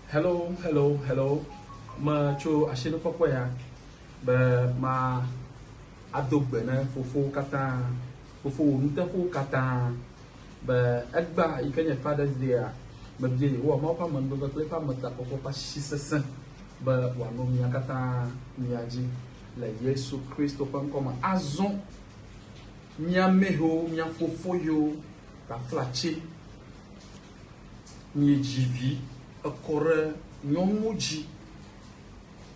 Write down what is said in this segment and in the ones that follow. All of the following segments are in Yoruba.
Hello. Ma cho ashino papa ya. Ba ma adogbe na fofo kata. Fofo ntefu kata. Ba egba ikenye Father's Day a. Ma bie wo ma pa man do pa mata papa pa shisesen. Ba wa no mi kata mi aji la Yesu Kristo pa nkoma azon. Nya meho, nya fofo yo ta flachi. Ni jivi akore nyomuji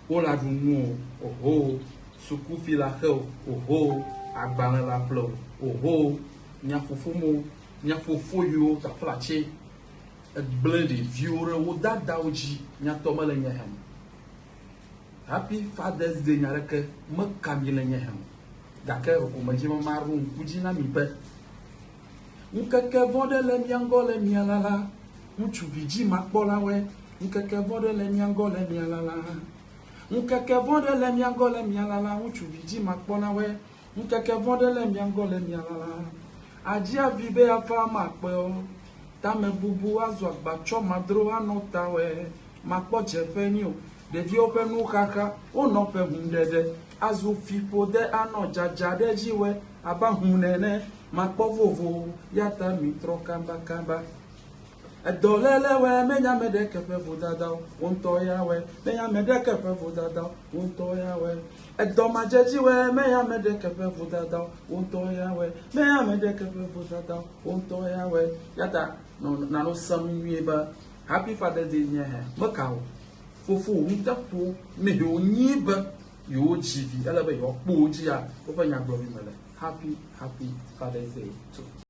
ola dunu oho sukufi la ho oho agbana la plo oho nya fofo yo ta flache et blended viewre wo dada oji nya tomale nya hem. Happy Father's Day nya reke makamile nya hem dake ko maji maru kuji na mi pe nkeke vode le miango le mialala muchu viji makbola we nkeke vode le miango le mialala nkeke vode le miango le mialala muchu viji makbola we nkeke vode le miango le mialala ajia vibe afa makpe o tame bubu azu agbacho madro anota we makpo jefe ni o devi ope nu kaka ono pe hundede azu fipo de ano jajade jiwe aba hunene makpo vovo yata mitro kamba edolele we menya mede kepe vodada wonto ya we menya mede kepe vodada wonto ya we edomajeji we menya mede kepe vodada wonto ya we menya mede kepe vodada wonto ya we yata no samwi ba Happy Father's Day nya he makawo fofo ntapo me ho nyiba yo jivi ala be yo poji a opa nya gbo mi mele Happy Father's Day too.